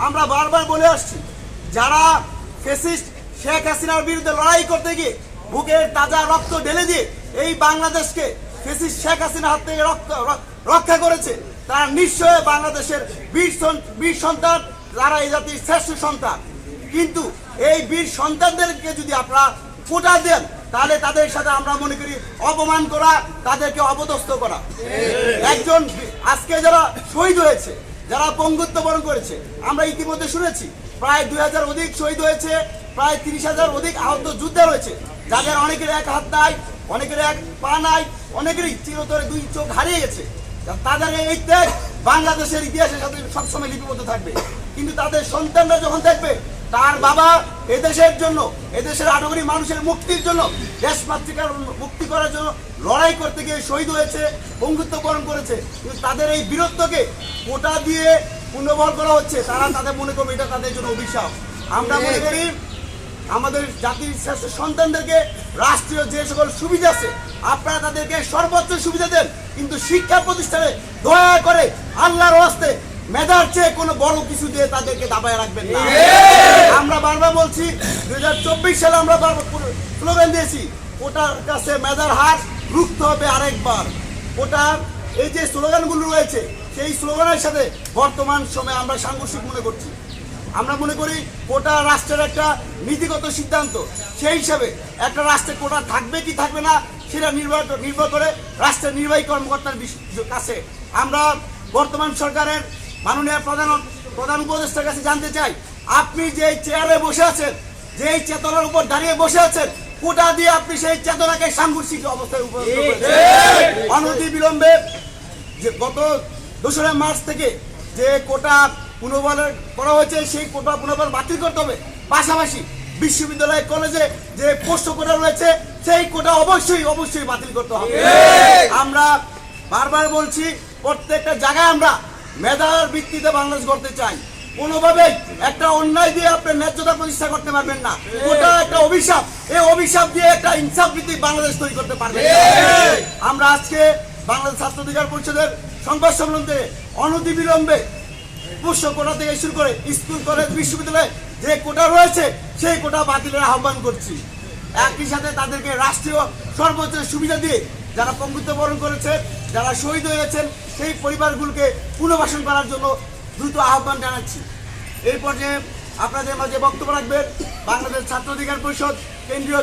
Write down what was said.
আমরা বারবার বলে আসছি, যারা ফ্যাসিস্ট শেখ হাসিনার বিরুদ্ধে লড়াই করতে গিয়ে বুকের তাজা রক্ত ঢেলে দিয়ে এই বাংলাদেশকে ফ্যাসিস্ট শেখ হাসিনার হাত থেকে রক্ষা করেছে, তারা নিশ্চয় বাংলাদেশের বীর সন্তান, যারা এই জাতির শ্রেষ্ঠ সন্তান। কিন্তু এই বীর সন্তানদেরকে যদি আপনারা কোটা দেন, তাহলে তাদের সাথে আমরা মনে করি অপমান করা, তাদেরকে অপদস্থ করা। একজন আজকে যারা শহীদ হয়েছে, যারা পঙ্গুত্ব বরণ করেছে, আমরা ইতিমধ্যে শুনেছি প্রায় 2000 অধিক শহীদ হয়েছে, প্রায় 30,000 অধিক আহত যোদ্ধা রয়েছে, যাদের অনেকের এক হাত নাই, অনেকের এক পা নাই, অনেকেরই চিরতরে 2 চোখ হারিয়ে গেছে। তাদের এই ত্যাগ বাংলাদেশের ইতিহাসের সাথে সবসময় লিপিবদ্ধ থাকবে। কিন্তু তাদের সন্তানরা যখন দেখবে তার বাবা এদেশের জন্য, এদেশের 8 কোটি মানুষের মুক্তির জন্য, দেশ মাতৃকার মুক্তি করার জন্য লড়াই করতে গিয়ে শহীদ হয়েছে, বঙ্গুত্ব বরণ করেছে, কিন্তু তাদের এই বীরত্বকে কোটা দিয়ে পুনর্বল করা হচ্ছে, তাদের মনে করবে এটা তাদের জন্য অভিশাপ। আমরা মনে করি আমাদের জাতির শ্রেষ্ঠ সন্তানদেরকে রাষ্ট্রীয় যে সকল সুবিধা আছে আপনারা তাদেরকে সর্বোচ্চ সুবিধা দেন, কিন্তু শিক্ষা প্রতিষ্ঠানে দয়া করে আল্লাহর ওয়াস্তে মেধার চেয়ে কোনো বড় কিছু দিয়ে তাদেরকে দাবায় রাখবেন না। আমরা বারবার বলছি, 2024 সালে আমরা বারবার স্লোগান দিয়েছি, কোটার কাছে মেধার হার রুখতে হবে আরেকবার। কোটার এই যে স্লোগানগুলো রয়েছে, সেই স্লোগানের সাথে বর্তমান সময়ে আমরা সাংঘর্ষিক মনে করছি। আমরা মনে করি কোটা রাষ্ট্রের একটা নীতিগত সিদ্ধান্ত, সেই হিসাবে একটা রাষ্ট্রে কোটা থাকবে কি থাকবে না সেটা নির্ভর করে রাষ্ট্রের নির্বাহী কর্মকর্তার কাছে। আমরা বর্তমান সরকারের মাননীয় প্রধান উপদেষ্টার কাছে জানতে চাই, আপনি যে চেয়ারে বসে আছেন, যেই চেতনার উপর দাঁড়িয়ে বসে আছেন, কোটা দিয়ে আপনি সেই চেতনাকে সাংঘর্ষিক অবস্থায় উপনীত করেছেন। অনতি বিলম্বে যে গত 2রা মার্চ থেকে যে কোটা পুনর্বল করা হয়েছে, সেই কোটা পুনর্বল বাতিল করতে হবে। পাশাপাশি বিশ্ববিদ্যালয় কলেজে যে পোস্ট কোটা রয়েছে, সেই কোটা অবশ্যই বাতিল করতে হবে। আমরা বারবার বলছি, প্রত্যেকটা জায়গায় আমরা মেধার ভিত্তিতে বাংলাদেশ গড়তে চাই। কোনোভাবেই একটা অন্যায় দিয়ে আপনি ন্যায্যতা প্রতিষ্ঠা করতে পারবেন না। ওটা একটা অভিশাপ, এই অভিশাপ দিয়ে একটা ইনসাফ ভিত্তিক বাংলাদেশ তৈরি করতে পারবেন না। আমরা আজকে বাংলাদেশ ছাত্র অধিকার পরিষদের সংবাদ সম্মেলন থেকে অনতি বিলম্বে পোস্ট কোটা থেকে শুরু করে স্কুল, কলেজ, বিশ্ববিদ্যালয়ে যে কোটা রয়েছে, সেই কোটা বাতিলের আহ্বান করছি। একই সাথে তাদেরকে রাষ্ট্রীয় সর্বোচ্চ সুবিধা দিয়ে যারা পঙ্গুত্ব বরণ করেছে, যারা শহীদ হয়েছেন, সেই পরিবারগুলোকে পুনর্বাসন করার জন্য দ্রুত আহ্বান জানাচ্ছি। এই পর্যায়ে আপনাদের মাঝে বক্তব্য রাখবেন বাংলাদেশ ছাত্র অধিকার পরিষদ কেন্দ্রীয়